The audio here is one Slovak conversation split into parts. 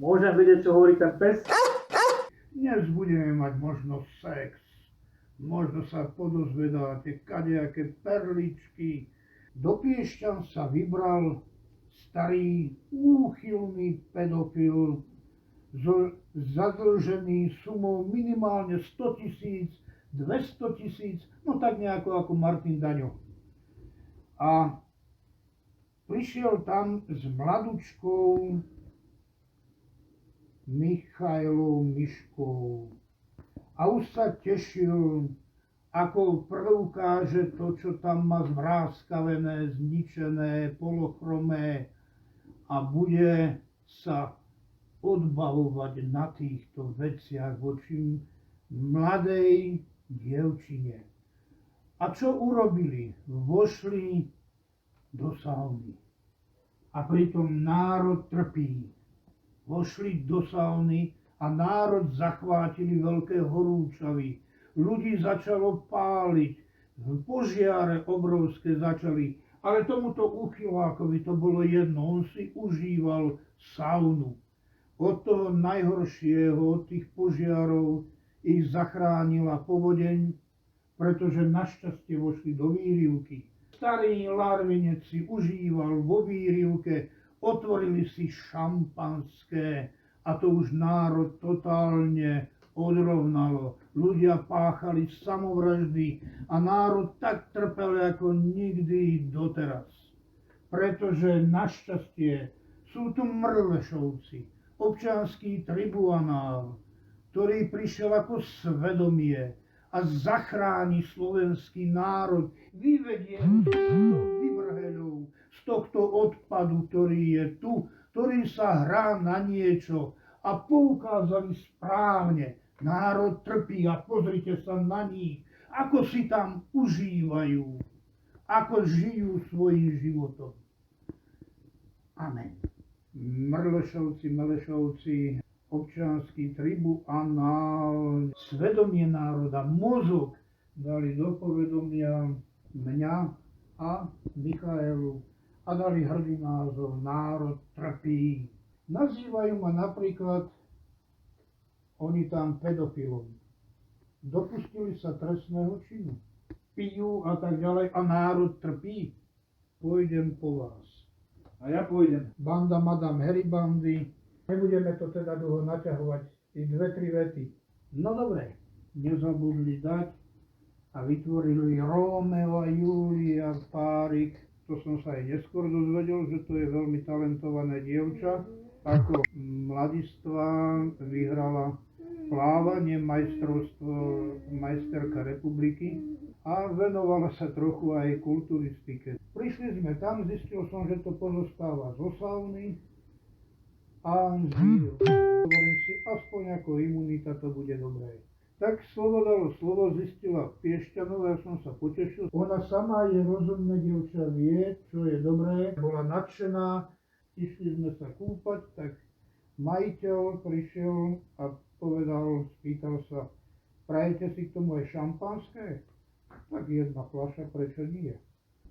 Môžem vedieť, čo hovorí ten pes? Dnes budeme mať možno sex. Možno sa podozvedáte kadejaké perličky. Do Piešťan sa vybral starý úchylný pedofil zadlžený sumou minimálne 100 000, 200 000, no tak nejako ako Martin Daňo. A prišiel tam s mladučkou Michailou Miškou. A už sa tešil, ako preukáže to, čo tam má zvráskavené, zničené, polochromé a bude sa odbavovať na týchto veciach voči mladej dievčine. A čo urobili? Vošli do sauny. A pritom národ trpí. Vošli do sauny a národ zachvátili veľké horúčavy. Ľudí začalo páliť, požiare obrovské začali, ale tomuto uchylákovi to bolo jedno, on si užíval saunu. Od toho najhoršieho, od tých požiarov ich zachránila povodeň, pretože našťastie vošli do výrivky. Starý larvinec si užíval vo výrivke, otvorili si šampanské a to už národ totálne odrovnalo. Ľudia páchali samovraždy a národ tak trpel ako nikdy doteraz. Pretože našťastie sú tu Mrlešovci, občiansky tribunál, ktorý prišiel ako svedomie a zachráni slovenský národ, vyvedie vyvrheľov z tohto odpadu, ktorý je tu, ktorý sa hrá na niečo a poukázali správne. Národ trpí a pozrite sa na nich, ako si tam užívajú, ako žijú svojím životom. Amen. Mrlešovci, Melešovci, občiansky tribunál, svedomie národa, mozog dali do povedomia mňa a Michailu a dali hrdý názov Národ trpí. Nazývajú ma napríklad oni tam pedofilom. Dopustili sa trestného činu. Pijú a tak ďalej a národ trpí. Pôjdem po vás. A ja pôjdem. Banda Madame Heribandy. Nebudeme to teda dlho naťahovať. I 2-3 vety. No dobre. Nezabudli dať a vytvorili Rómeo a Júlia párik. To som sa aj neskôr dozvedel, že to je veľmi talentované dievča. Ako mladistvá vyhrala plávanie, majsterka republiky a venovala sa trochu aj kulturistike. Prišli sme tam, zistil som, že to pozostáva zo sauny a žil. Hovorím si, aspoň ako imunita to bude dobré. Tak slovo dalo slovo, zistila Piešťanov, ja som sa potešil. Ona sama je rozumné dievča, vie, čo je dobré, bola nadšená, išli sme sa kúpať, tak majiteľ prišiel a povedal, spýtal sa, prajete si k tomu aj šampanské? Tak jedna fľaša, prečo nie?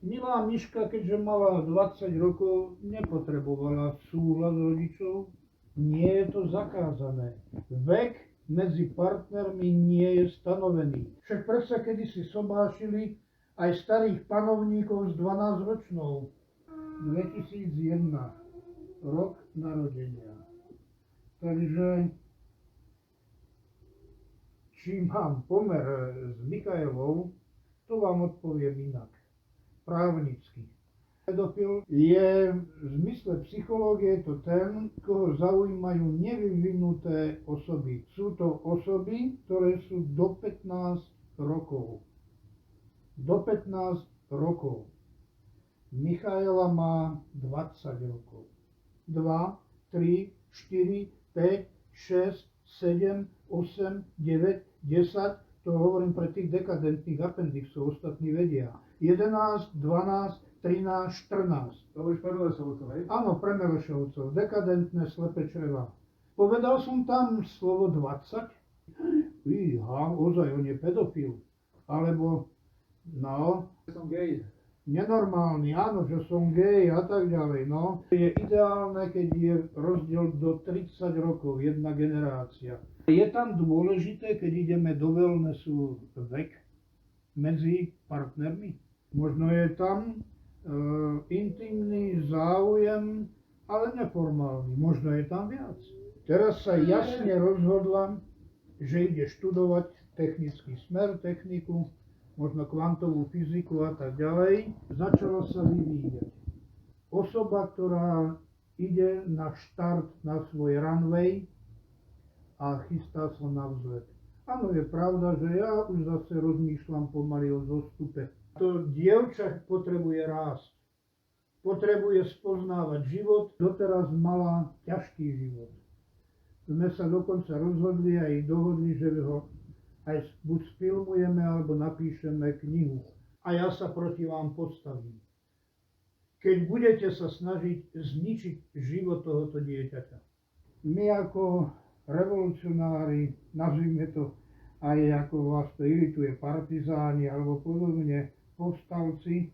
Milá Miška, keďže mala 20 rokov, nepotrebovala súhlas rodičov. Nie je to zakázané. Vek medzi partnermi nie je stanovený. Však predsa kedysi sobášili aj starých panovníkov s 12-ročnou. 2001, rok narodenia. Takže, či mám pomer s Michailou, to vám odpoviem inak. Právnicky. Pedofil je v zmysle psychológie to ten, koho zaujímajú nevyvinuté osoby. Sú to osoby, ktoré sú do 15 rokov. Do 15 rokov. Michaela má 20 rokov. 2, 3, 4, 5, 6, 7, 8, 9, 10, to hovorím pre tých dekadentných appendixov, ostatní vedia. 11, 12, 13, 14. To už pre Melešovcov, hej? Áno, pre Melešovcov. Dekadentné slepé čreva. Povedal som tam slovo 20. Ozaj, on je pedofil. Alebo, no... Som gej. nenormálny, áno, že som gej a tak ďalej, no. Je ideálne, keď je rozdiel do 30 rokov, jedna generácia. Je tam dôležité, keď ideme do wellnessu vek medzi partnermi. Možno je tam intimný záujem, ale neformálny. Možno je tam viac. Teraz sa jasne rozhodla, že ide študovať technický smer, techniku, možno kvantovú fyziku a tak ďalej. Začala sa vyvíjať. Osoba, ktorá ide na štart na svoj runway a chystá sa na vzlet. Áno, je pravda, že ja už zase rozmýšľam pomaly o zostupe. To dievča potrebuje rásť. Potrebuje spoznávať život. Doteraz mala ťažký život. Sme sa dokonca rozhodli a aj dohodli, že ho aj buď sfilmujeme, alebo napíšeme knihu. A ja sa proti vám postavím. Keď budete sa snažiť zničiť život tohoto dieťaťa. My ako revolucionári, nazvime to aj ako vás to irituje, partizáni alebo podobne, povstalci,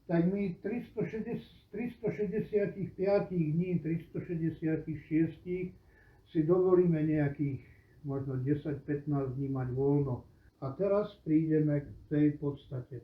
tak my 365 dní, 366 si dovolíme nejakých možno 10-15 dní mať voľno. A teraz prídeme k tej podstate.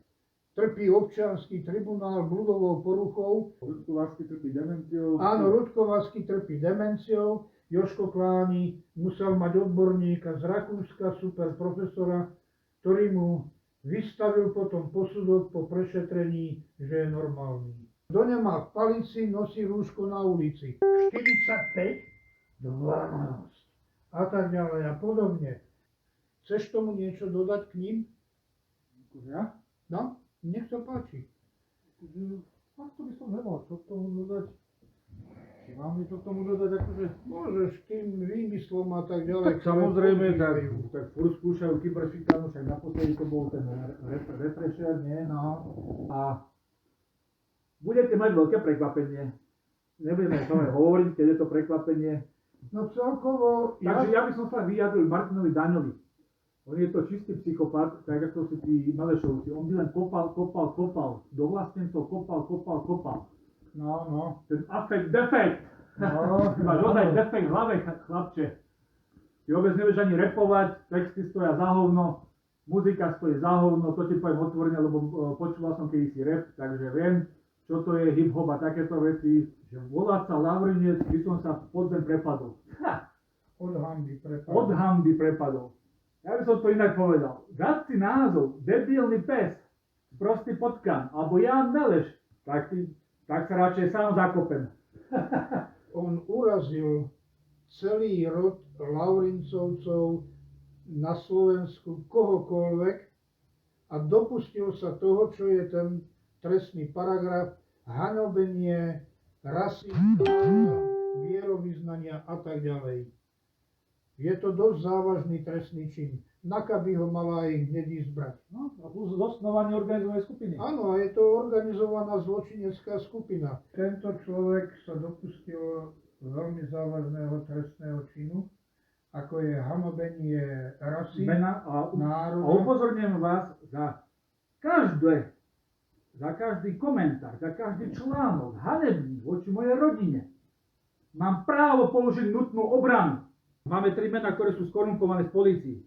Trpí občiansky tribunál bludovou poruchou. Rudko Vasky trpí demenciou. Áno, Rudko Vasky trpí demenciou. Jožko Kláni musel mať odborníka z Rakúska, super profesora, ktorý mu vystavil potom posudok po prešetrení, že je normálny. Kto nemá v palici, nosí rúško na ulici. 45, 12 a tak ďalej a podobne. Chceš tomu niečo dodať k ním? Ja? No, nech sa páči. Fakt to by som nemal, čo k tomu dodať. Mám niečo k tomu dodať, akože... Môžeš tým výmyslom a tak ďalej. Tak samozrejme, tak furt skúšajú kyberšikanu, však naposledy to bol ten refresher, nie? No. A budete mať veľké prekvapenie. Nebudeme s vami hovoriť, keď je to prekvapenie. No celkovo... Takže ja by som sa vyjadril Martinovi Daňovi. On je to čistý psychopat, tak ako si tí Malešovci. On by len kopal. Do vlastencov kopal. No. Ten afekt, defekt. No, Máš ozaj defekt v hlave, chlapče. Ty vôbec nevieš ani repovať, texty stoja za hovno, muzika stojí za hovno, to ti poviem otvorene, lebo počúval som kedysi rap, takže viem, čo to je hip-hop a takéto veci, že volať sa Lavrinec, by som sa pod zem prepadol. Od Hamby prepadol. Ja by som to inak povedal. Dať si názov, debilný pes, prostý potkan, alebo Ján Meleš, tak sa radšej sám zakopem. On urazil celý rod Laurincovcov na Slovensku, kohokoľvek, a dopustil sa toho, čo je ten trestný paragraf, hanobenie, rasizmu, vierovyznania a tak ďalej. Je to dosť závažný trestný čin. NAKA by ho mala aj hneď izbrať. No, a plus zosnovanie organizovanej skupiny. Áno, a je to organizovaná zločinecká skupina. Tento človek sa dopustil veľmi závažného trestného činu, ako je hanobenie rasy, národa. A upozorňujem vás za každý komentár, za každý článok hanebný voči mojej rodine. Mám právo položiť nutnú obranu. Máme 3 mená, ktoré sú skorumpované z polícii.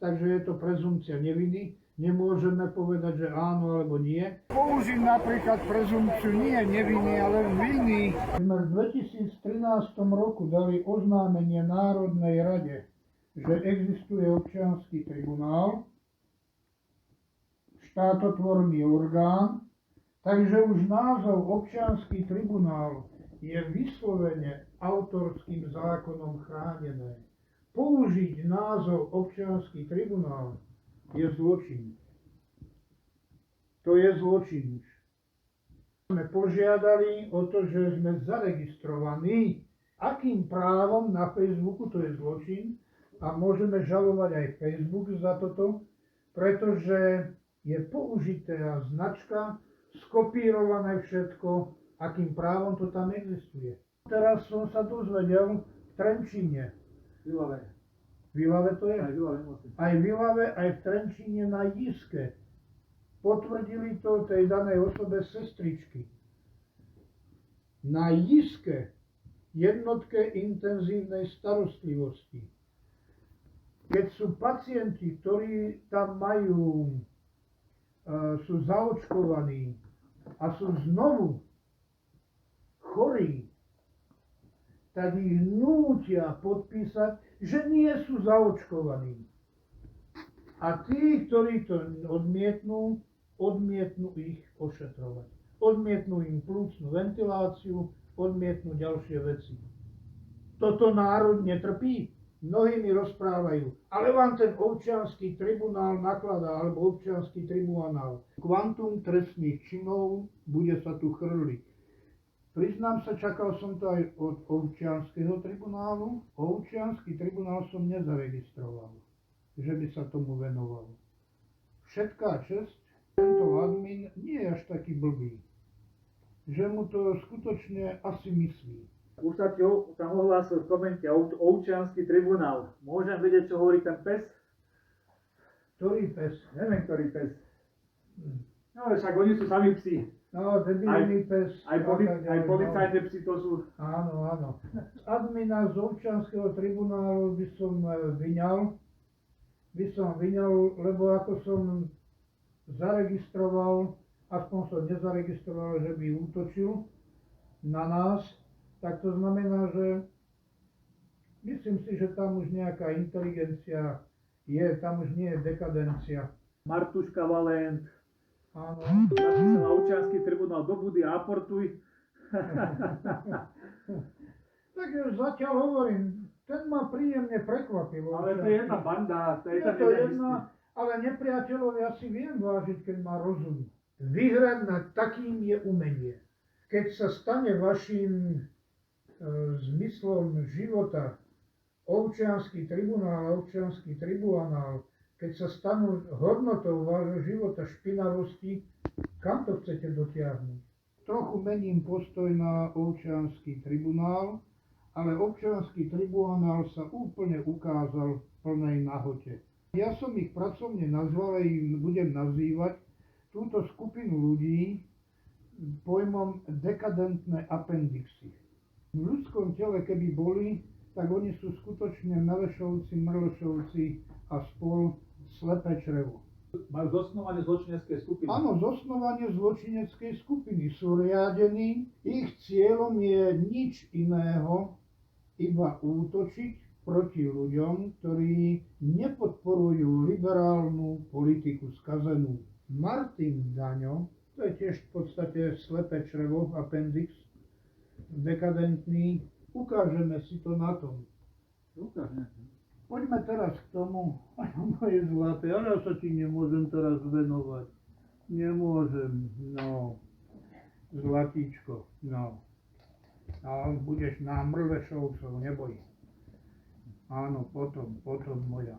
Takže je to prezumpcia neviny. Nemôžeme povedať, že áno alebo nie. Použiť napríklad prezumpciu nie neviny, ale viny. Sme v 2013 roku dali oznámenie Národnej rade, že existuje občiansky tribunál, štátotvorný orgán, takže už názov občiansky tribunál je vyslovene autorským zákonom chránené. Použiť názov občiansky tribunál je zločin. To je zločin. Sme požiadali o to, že sme zaregistrovaní. Akým právom na Facebooku, to je zločin, a môžeme žalovať aj Facebook za toto, pretože je použitá značka, skopírované všetko, akým právom to tam existuje. Teraz som sa dozvedel v Trenčíne. V Ilave to je? Aj v Ilave. Aj v Ilave, aj v Trenčíne na Jiske potvrdili to tej danej osobe sestričky. Na JISKE, jednotke intenzívnej starostlivosti, keď sú pacienti, ktorí tam majú, sú zaočkovaní a sú znovu chorí, tak ich nútia podpísať, že nie sú zaočkovaní. A tí, ktorí to odmietnú, odmietnú ich ošetrovať. Odmietnú im plúcnu ventiláciu, odmietnú ďalšie veci. Toto národ netrpí. Mnohí mi rozprávajú, ale vám ten občiansky tribunál nakladá, alebo občiansky tribunál. Kvantum trestných činov bude sa tu chrliť. Priznám sa, čakal som to aj od občianskeho tribunálu. Občiansky tribunál som nezaregistroval, že by sa tomu venoval. Všetká česť, tento admin nie je až taký blbý, že mu to skutočne asi myslí. Už sa ti tam ohlásil v komente občiansky tribunál. Môžem vedieť, čo hovorí ten pes? Ktorý pes? Neviem, ktorý pes. No, ale však oni sú sami psi. No, debilný pes. Aj policajné psi to sú. Áno, áno. Admina z občianskeho tribunálu by som vyňal, lebo ako som zaregistroval, aspoň som nezaregistroval, že by útočil na nás, tak to znamená, že myslím si, že tam už nejaká inteligencia je, tam už nie je dekadencia. Martuška Valent. Áno. Napísala občiansky tribunál do budy a aportuj. Tak zatiaľ hovorím, ten ma príjemne prekvapil. Ale to je jedna banda, to je to jedna, ale nepriateľov ja si viem vážiť, keď má rozum. Vyhrať nad takým je umenie. Keď sa stane vašim zmyslom života občiansky tribunál, keď sa stanú hodnotou vášho života špinavosti, kam to chcete dotiahnuť? Trochu mením postoj na občiansky tribunál, ale občiansky tribunál sa úplne ukázal v plnej nahote. Ja som ich pracovne nazval, a ich budem nazývať túto skupinu ľudí pojmom dekadentné appendixy. V ľudskom tele, keby boli, tak oni sú skutočne Melešovci, Mrlošovci a spol slepé črevo. Majú zosnovanie zločineckej skupiny. Áno, zosnovanie zločineckej skupiny. Sú riadení, ich cieľom je nič iného, iba útočiť proti ľuďom, ktorí nepodporujú liberálnu politiku skazenú. Martin Daňo, to je tiež v podstate slepé črevo, appendix, dekadentný, ukážeme si to na tom. Ukážeme. Poďme teraz k tomu, moje zlaté, ale ja sa ti nemôžem teraz venovať. Nemôžem, no, zlatíčko, no. A budeš na Mrvešovcov, neboj. Áno, potom moja,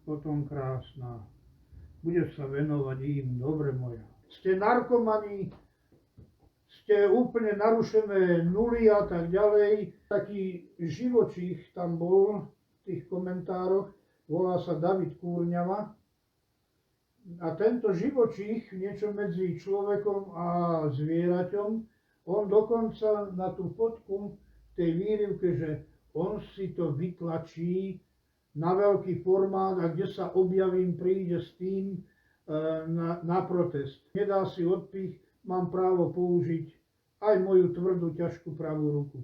potom krásna. Budeš sa venovať im, dobre moja. Ste narkomani, ste úplne narušené nuly a tak ďalej. Taký živočích tam bol v tých komentároch, volá sa David Kúrňava. A tento živočích, niečo medzi človekom a zvieraťom, on dokonca na tú fotku tej výrivke, že on si to vytlačí na veľký formát a kde sa objavím, príde s tým na protest. Nedá si odpich, mám právo použiť aj moju tvrdú, ťažkú pravú ruku.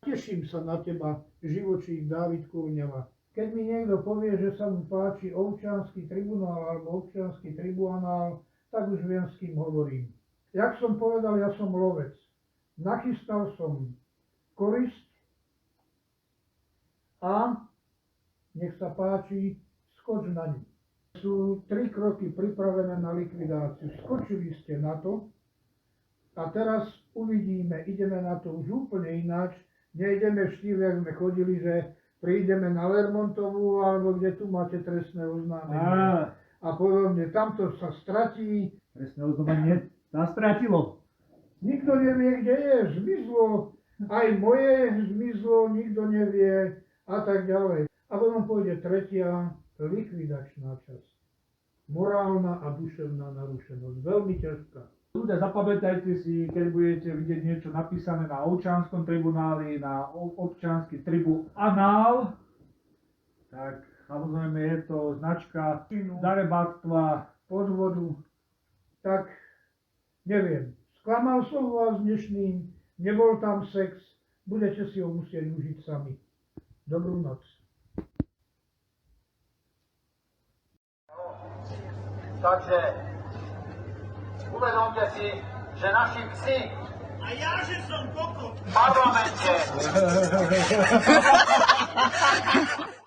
Teším sa na teba, živočík Dávid Kúrňava. Keď mi niekto povie, že sa mu páči občiansky tribunál alebo občiansky tribunál, tak už viem, s kým hovorím. Jak som povedal, ja som lovec. Nachystal som korisť a nech sa páči, skoč na ňu. Sú 3 kroky pripravené na likvidáciu. Skočili ste na to a teraz uvidíme, ideme na to už úplne ináč. Nejdeme v štýle, jak sme chodili, že prídeme na Lermontovú, alebo kde tu máte trestné oznámenie. A podobne, tamto sa stratí. Trestné oznámenie sa stratilo. Nikto nevie, kde je, zmizlo. Aj moje zmizlo, nikto nevie a tak ďalej. A potom pôjde tretia likvidačná časť. morálna a duševná narušenosť. Veľmi ťažká. Ľudia, zapamätajte si, keď budete vidieť niečo napísané na občianskom tribunáli, na občiansky tribunál, tak samozrejme je to značka darebáctva, Podvodu. Tak, neviem. Sklamal som vás dnešným, nebol tam sex, budete si ho musieť užiť sami. Dobrú noc. Takže uvedomte si, že naši psi A ja, že som kokot. v parlamente